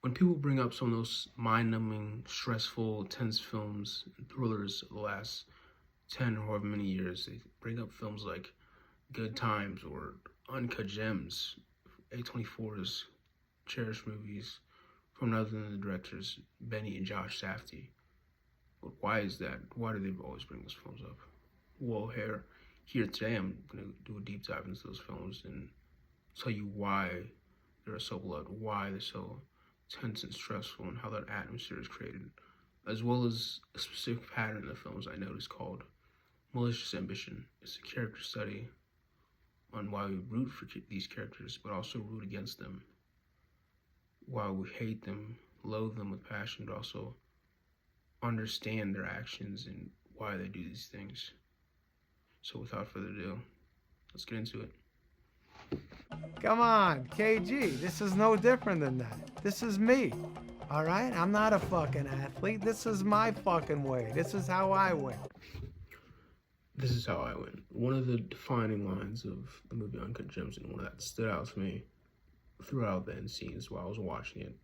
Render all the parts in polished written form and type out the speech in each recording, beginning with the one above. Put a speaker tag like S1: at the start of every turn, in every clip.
S1: When people bring up some of those mind-numbing, stressful, tense films and thrillers of the last 10 or however many years, they bring up films like Good Times or Uncut Gems, A24's cherished movies from none other than the directors Benny and Josh Safdie. But why is that? Why do they always bring those films up? Well, here today, I'm going to do a deep dive into those films and tell you why they're so beloved, why they're so tense and stressful, and how that atmosphere is created, as well as a specific pattern in the films I noticed called Malicious Ambition. It's a character study on why we root for these characters, but also root against them, why we hate them, loathe them with passion, but also understand their actions and why they do these things. So without further ado, let's get into it.
S2: Come on, KG, this is no different than that. This is me, all right? I'm not a fucking athlete. This is my fucking way. This is how I win.
S1: This is how I win. One of the defining lines of the movie Uncut Gems, and one that stood out to me throughout the end scenes while I was watching it,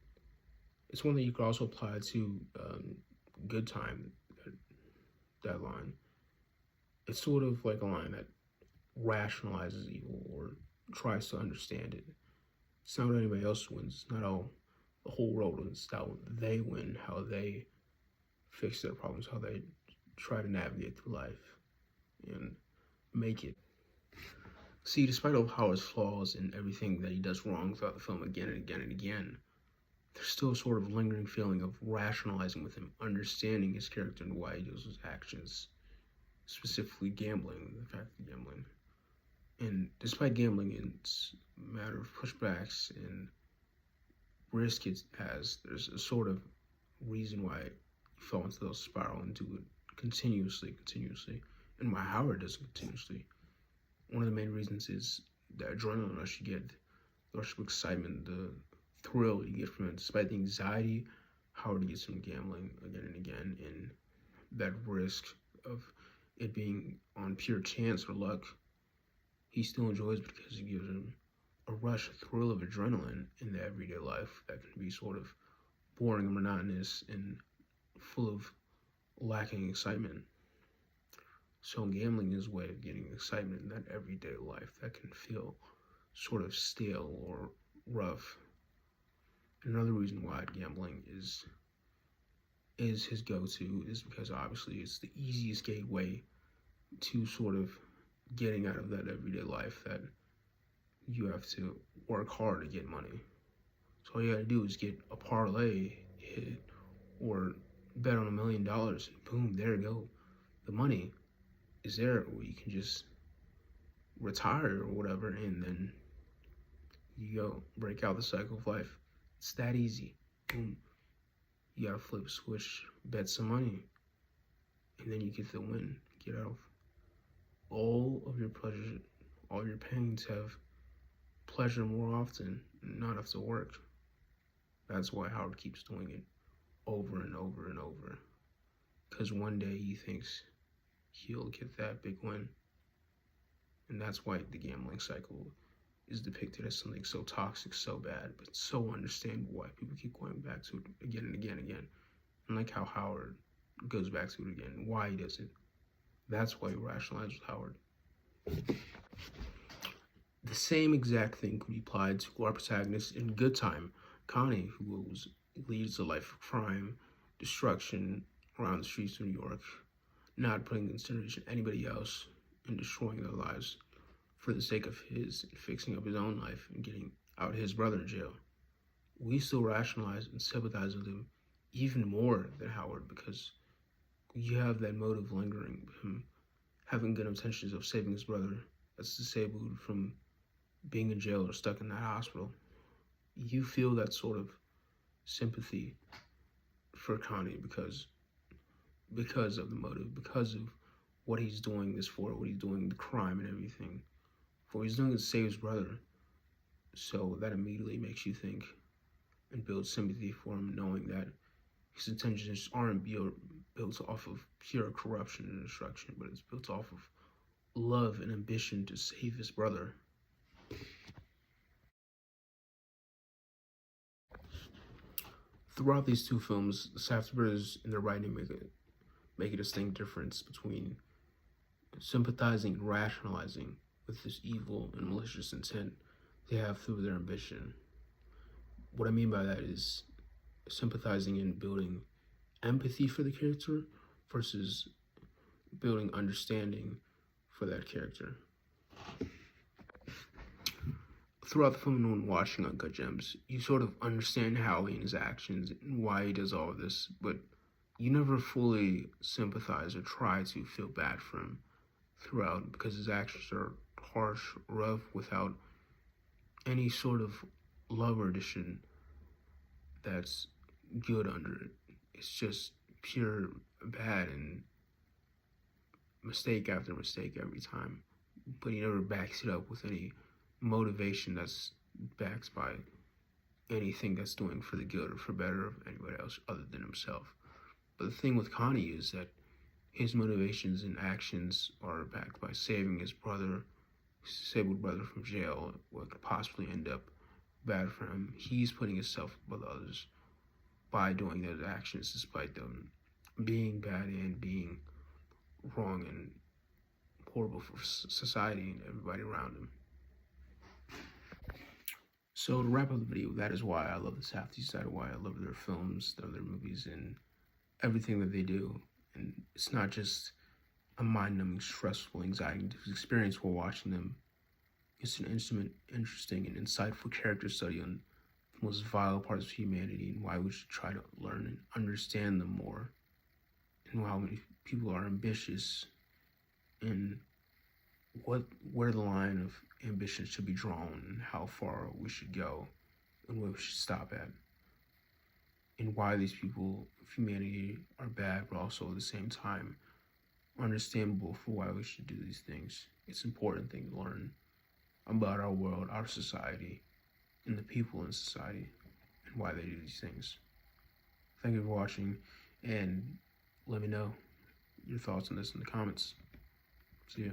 S1: it's one that you could also apply to Good Time, that line. It's sort of like a line that rationalizes evil or tries to understand it. It's not what anybody else wins. It's not how the whole world wins. It's how they win, how they fix their problems, how they try to navigate through life and make it. See, despite all of Howard's flaws and everything that he does wrong throughout the film again and again and again, there's still a sort of lingering feeling of rationalizing with him, understanding his character and why he does his actions, specifically gambling, the fact of gambling. And despite gambling, it's a matter of pushbacks and risk it has, there's a sort of reason why he fell into those spiral and do it continuously, and why Howard does it continuously. One of the main reasons is the adrenaline rush you get, the rush of excitement, the thrill you get from it. Despite the anxiety, Howard gets from gambling again and again, and that risk of it being on pure chance or luck, he still enjoys because it gives him a rush, a thrill of adrenaline in the everyday life that can be sort of boring and monotonous and full of lacking excitement. So gambling is a way of getting excitement in that everyday life that can feel sort of stale or rough. Another reason why gambling is his go-to is because obviously it's the easiest gateway to sort of getting out of that everyday life that you have to work hard to get money. So all you gotta do is get a parlay hit or bet on $1 million and boom, there you go. The money is there, or you can just retire or whatever, and then you go break out the cycle of life. It's that easy. Boom. You gotta flip a switch, bet some money, and then you get the win. Get out of all of your pleasure, all your pains. Have pleasure more often, and not have to work. That's why Howard keeps doing it over and over and over. Because one day he thinks he'll get that big win. And that's why the gambling cycle is depicted as something so toxic, so bad, but so understandable why people keep going back to it again and again and again. And like how Howard goes back to it again, why he does it. That's why you rationalize with Howard. The same exact thing could be applied to our protagonist in Good Time, Connie, who leads a life of crime, destruction around the streets of New York, not putting in consideration anybody else and destroying their lives for the sake of his and fixing up his own life and getting out his brother in jail. We still rationalize and sympathize with him even more than Howard because you have that motive lingering, him having good intentions of saving his brother that's disabled from being in jail or stuck in that hospital. You feel that sort of sympathy for Connie because of the motive, because of what he's doing this for, what he's doing, the crime and everything. For he's doing it to save his brother. So that immediately makes you think and build sympathy for him, knowing that his intentions aren't built off of pure corruption and destruction, but it's built off of love and ambition to save his brother. Throughout these two films, the Safdie brothers in their writing make a distinct difference between sympathizing and rationalizing with this evil and malicious intent they have through their ambition. What I mean by that is sympathizing and building empathy for the character versus building understanding for that character. Throughout the film and when watching Uncut Gems, you sort of understand Howie and his actions and why he does all of this, but you never fully sympathize or try to feel bad for him throughout because his actions are harsh, rough, without any sort of love or addition that's good under it. It's just pure bad and mistake after mistake every time. But he never backs it up with any motivation that's backed by anything that's doing for the good or for better of anybody else other than himself. But the thing with Connie is that his motivations and actions are backed by saving his brother, his disabled brother, from jail, what could possibly end up bad for him. He's putting himself above others by doing those actions despite them being bad and being wrong and horrible for society and everybody around him. So to wrap up the video, that is why I love the Safdies, that is why I love their films, their movie, and everything that they do. And it's not just a mind-numbing, stressful, anxiety-inducing experience while watching them. It's an interesting, and insightful character study on the most vile parts of humanity and why we should try to learn and understand them more. And how many people are ambitious and where the line of ambition should be drawn and how far we should go and where we should stop at. And why these people of humanity are bad, but also at the same time understandable for why we should do these things. It's an important thing to learn about our world, our society, and the people in society, and why they do these things. Thank you for watching, and let me know your thoughts on this in the comments. See ya.